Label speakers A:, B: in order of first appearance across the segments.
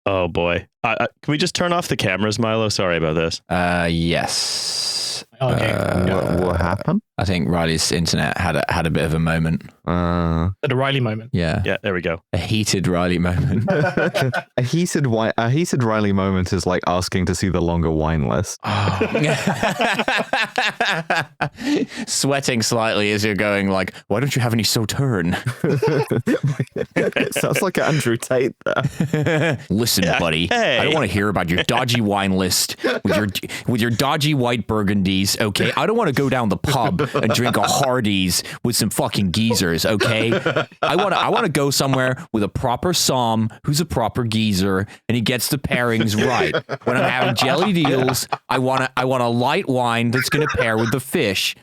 A: Oh boy. Can we just turn off the cameras, Milo? Sorry about this.
B: Yes.
C: Okay.
D: What happened?
B: I think Riley's internet had a bit of a moment.
C: The Riley moment.
B: Yeah.
A: Yeah, there we go.
B: A heated Riley moment.
D: A heated Riley moment is like asking to see the longer wine list.
B: Sweating slightly as you're going like, why don't you have any Sauterne?
D: Sounds like Andrew Tate there.
B: Listen, buddy,
A: hey.
B: I don't want to hear about your dodgy wine list with your dodgy white burgundies, okay? I don't want to go down the pub and drink a Hardee's with some fucking geezers, okay? I want to go somewhere with a proper som who's a proper geezer and he gets the pairings right. When I'm having jelly deals, I want a light wine that's going to pair with the fish.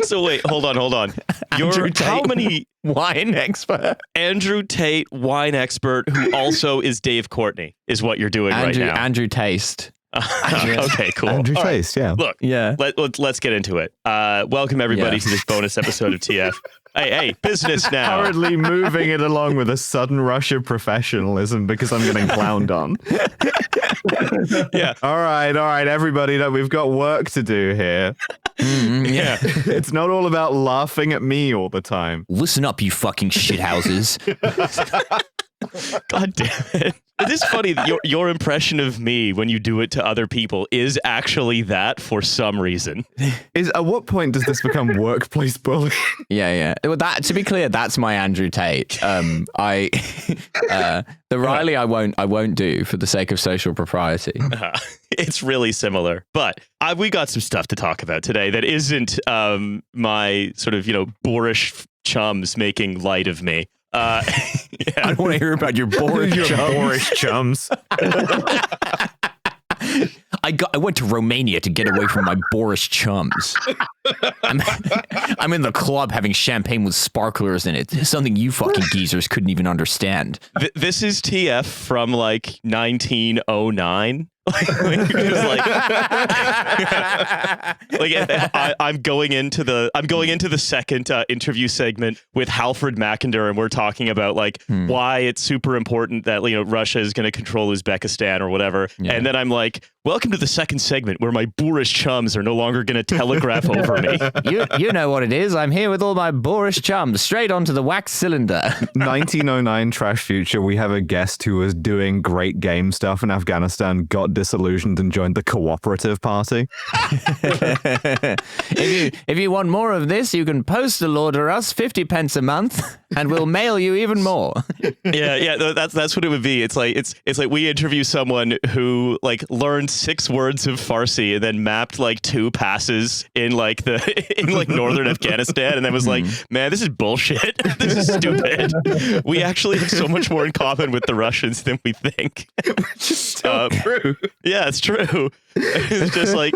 A: So wait, hold on. You're how many
B: wine expert?
A: Andrew Tate, wine expert, who also is Dave Courtney, is what you're doing right now.
B: Andrew Taste.
A: Okay, cool.
D: Andrew
A: All
D: Taste,
A: right.
D: yeah.
A: Look,
B: yeah.
A: Let's get into it. Welcome everybody to this bonus episode of TF. Hey, business now.
D: Currently moving it along with a sudden rush of professionalism because I'm getting clowned on.
A: Yeah.
D: All right, everybody. We've got work to do here.
A: Yeah.
D: It's not all about laughing at me all the time.
B: Listen up, you fucking shithouses.
A: God damn it. It is funny that your impression of me when you do it to other people is actually that for some reason.
D: At what point does this become workplace bullying?
B: Yeah. Well, to be clear, that's my Andrew Tate. The Riley I won't do for the sake of social propriety.
A: It's really similar, but we got some stuff to talk about today that isn't my sort of boorish chums making light of me. Yeah.
B: I don't want to hear about your
D: Boorish chums.
B: I went to Romania to get away from my boorish chums. I'm in the club having champagne with sparklers in it. Something you fucking geezers couldn't even understand.
A: This is TF from like 1909. I'm going into the second interview segment with Halford Mackinder, and we're talking about why it's super important that Russia is going to control Uzbekistan or whatever. Yeah. And then I'm like, welcome to the second segment where my boorish chums are no longer going to telegraph over me.
B: You know what it is. I'm here with all my boorish chums, straight onto the wax cylinder.
D: 1909 Trash Future. We have a guest who was doing great game stuff in Afghanistan, got disillusioned and joined the Cooperative Party.
B: If you want more of this, you can postal order us 50 pence a month and we'll mail you even more.
A: Yeah, that's what it would be. It's like we interview someone who learned 6 words of Farsy and then mapped 2 passes in northern Afghanistan and then was like, man, this is bullshit. This is stupid. We actually have so much more in common with the Russians than we think.
D: Which is so true.
A: Yeah, it's true. It's just like,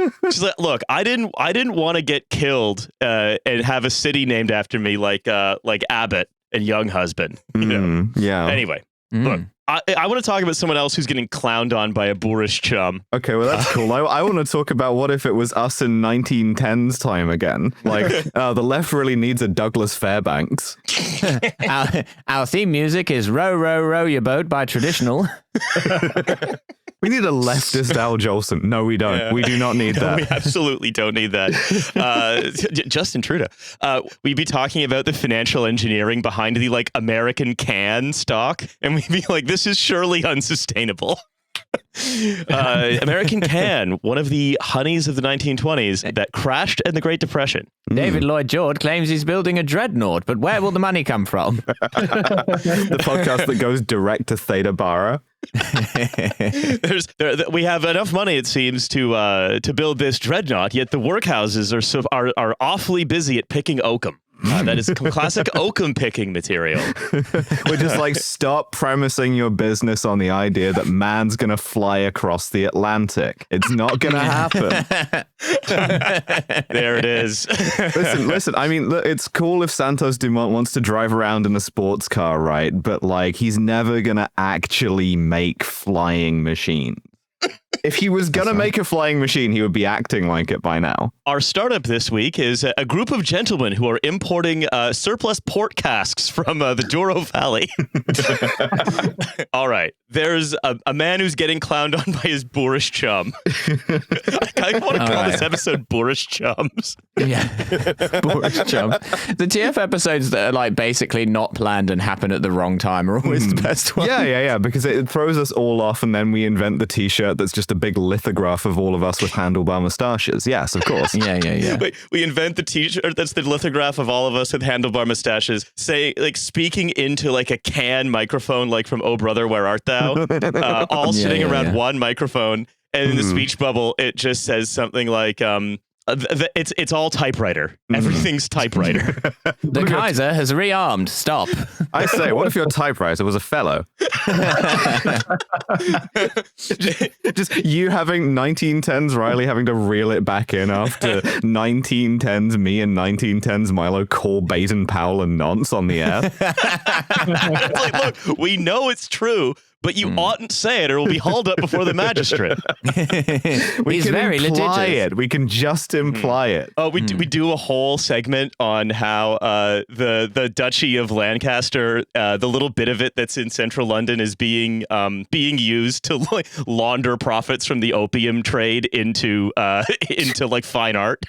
A: look, I didn't want to get killed and have a city named after me like Abbott and Young Husband.
D: Yeah.
A: Anyway, look, I want to talk about someone else who's getting clowned on by a boorish chum.
D: Okay, well, that's cool. I want to talk about what if it was us in 1910s time again. The left really needs a Douglas Fairbanks.
B: Our theme music is Row, Row, Row Your Boat by Traditional.
D: We need a leftist Al Jolson. No, we don't. Yeah. We do not need that.
A: We absolutely don't need that. Justin Trudeau. We'd be talking about the financial engineering behind the American can stock, and we'd be like, this is surely unsustainable. American can, one of the honeys of the 1920s that crashed in the Great Depression.
B: David Lloyd George claims he's building a dreadnought, but where will the money come from?
D: The podcast that goes direct to Theta Bara.
A: We have enough money, it seems, to build this dreadnought. Yet the workhouses are awfully busy at picking oakum. That is classic oakum picking material.
D: We're just stop premising your business on the idea that man's going to fly across the Atlantic. It's not going to happen.
A: There it is.
D: Listen. I mean, look, it's cool if Santos Dumont wants to drive around in a sports car, right? But he's never going to actually make flying machines. If he was going to make a flying machine, he would be acting like it by now.
A: Our startup this week is a group of gentlemen who are importing surplus port casks from the Douro Valley. All right. There's a man who's getting clowned on by his boorish chum. I want to call this episode Boorish Chums.
B: Yeah. Boorish Chums. The TF episodes that are like basically not planned and happen at the wrong time are always the best ones.
D: Yeah, because it throws us all off, and then we invent the t-shirt that's just a big lithograph of all of us with handlebar mustaches. Yes, of course.
B: Yeah.
A: Wait, we invent the t-shirt that's the lithograph of all of us with handlebar mustaches, speaking into like a can microphone, like from Oh Brother, Where Art Thou? All sitting around one microphone, and in the speech bubble, it just says something like, it's all typewriter. Everything's typewriter.
B: The Kaiser has rearmed. Stop.
D: I say, what if your typewriter was a fellow? just you having 1910s Riley having to reel it back in after 1910s me and 1910s Milo call Baden Powell and nonce on the air.
A: It's like, look, we know it's true, but you oughtn't say it or it will be hauled up before the magistrate.
B: He's very litigious.
D: We can just imply it.
A: Oh, we do a whole segment on how the Duchy of Lancaster, the little bit of it that's in central London, is being used to launder profits from the opium trade into like fine art.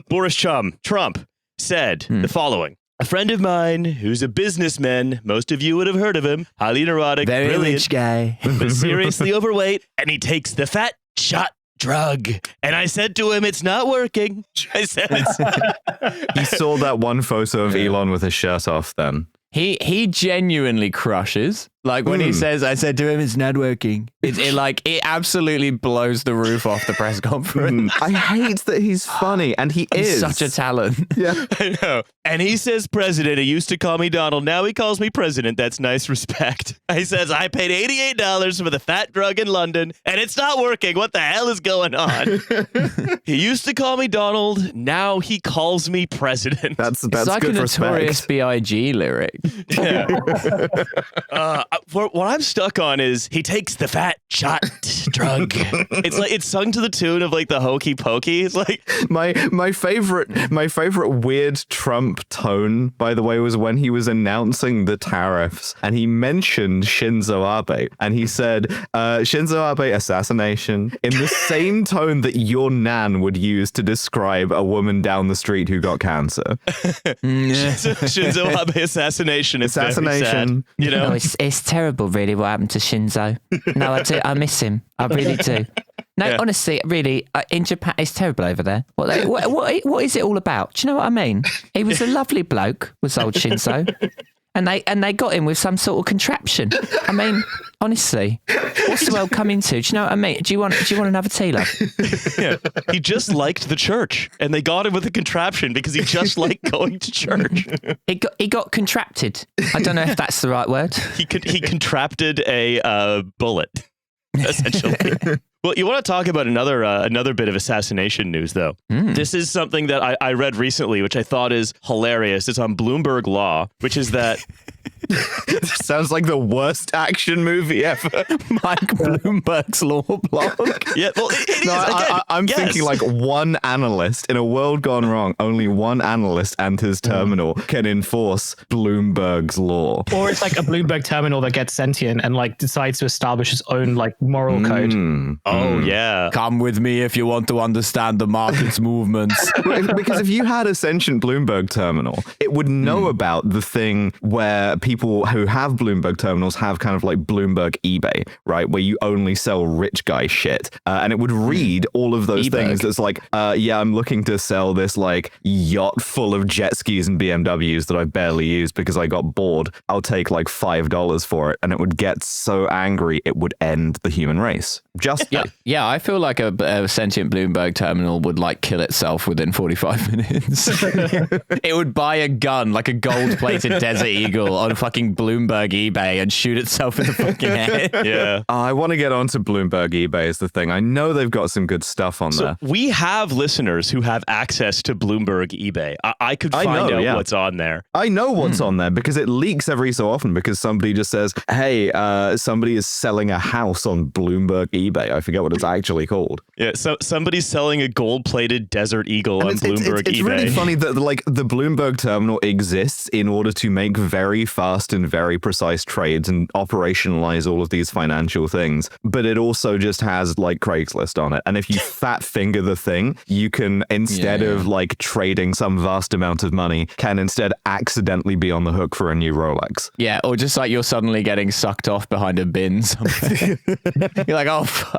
A: Boris Trump said the following. A friend of mine who's a businessman, most of you would have heard of him, highly neurotic,
B: very
A: brilliant,
B: rich guy,
A: but seriously overweight, and he takes the fat shot drug. And I said to him, it's not working. I said
D: He saw that one photo of Elon with his shirt off then.
B: He genuinely crushes. Like when he says, I said to him, it's not working. It absolutely blows the roof off the press conference.
D: I hate that he's funny, and he is.
B: Such a talent.
D: Yeah.
A: I know. And he says president. He used to call me Donald. Now he calls me president. That's nice respect. He says, I paid $88 for the fat drug in London, and it's not working. What the hell is going on? He used to call me Donald. Now he calls me president.
D: That's
B: It's like
D: good
B: a Notorious
D: respect.
B: B.I.G. lyric.
A: Yeah. What I'm stuck on is he takes the fat shot drug. It's like it's sung to the tune of like the hokey pokey. It's like
D: My favorite weird Trump tone, by the way, was when he was announcing the tariffs and he mentioned Shinszo Abe and he said Shinszo Abe assassination in the same tone that your nan would use to describe a woman down the street who got cancer.
A: Shinszo Abe assassination. It's very sad, you know.
E: Oh, it's terrible, really, what happened to Shinszo. No, I miss him. I really do. No,
A: Yeah.
E: honestly, really, in Japan, it's terrible over there. What is it all about? Do you know what I mean? He was a lovely bloke, was old Shinszo. And they got him with some sort of contraption. I mean, honestly, what's the world coming to? Do you know what I mean? Do you want another tea, love?
A: Yeah. He just liked the church, and they got him with a contraption because he just liked going to church.
E: He got contracted. I don't know if that's the right word.
A: He contrapted a bullet, essentially. Well, you want to talk about another bit of assassination news, though. This is something that I read recently, which I thought is hilarious. It's on Bloomberg Law, which is that...
D: Sounds like the worst action movie ever.
B: Mike Bloomberg's law blog.
A: Yeah, well, it is.
D: No,
A: Again,
D: I'm
A: yes.
D: thinking like one analyst in a world gone wrong. Only one analyst and his terminal can enforce Bloomberg's law.
C: Or it's like a Bloomberg terminal that gets sentient and like decides to establish its own like moral code.
A: Oh, yeah.
B: Come with me if you want to understand the market's movements.
D: Because if you had a sentient Bloomberg terminal, it would know about the thing where people who have Bloomberg terminals have kind of like Bloomberg eBay, right? Where you only sell rich guy shit. And it would read all of those things that's like, yeah, I'm looking to sell this like yacht full of jet skis and BMWs that I barely use because I got bored. I'll take like $5 for it. And it would get so angry, it would end the human race. Just
B: Yeah, I feel like a sentient Bloomberg terminal would like kill itself within 45 minutes. It would buy a gun, like a gold-plated Desert Eagle on fucking Bloomberg eBay and shoot itself in the fucking head.
A: Yeah.
D: I want to get onto Bloomberg eBay is the thing. I know they've got some good stuff on there.
A: We have listeners who have access to Bloomberg eBay. I could find out what's on there.
D: I know what's on there because it leaks every so often because somebody just says, hey, somebody is selling a house on Bloomberg eBay. I forget what it's actually called.
A: Yeah, so somebody's selling a gold-plated Desert Eagle
D: And
A: on Bloomberg
D: it's
A: eBay.
D: really funny that like the Bloomberg terminal exists in order to make very fast and very precise trades and operationalize all of these financial things. But it also just has like Craigslist on it. And if you fat finger the thing, you can, instead of like trading some vast amount of money, can instead accidentally be on the hook for a new Rolex.
B: Yeah, or just like you're suddenly getting sucked off behind a bin. You're like, oh, fuck.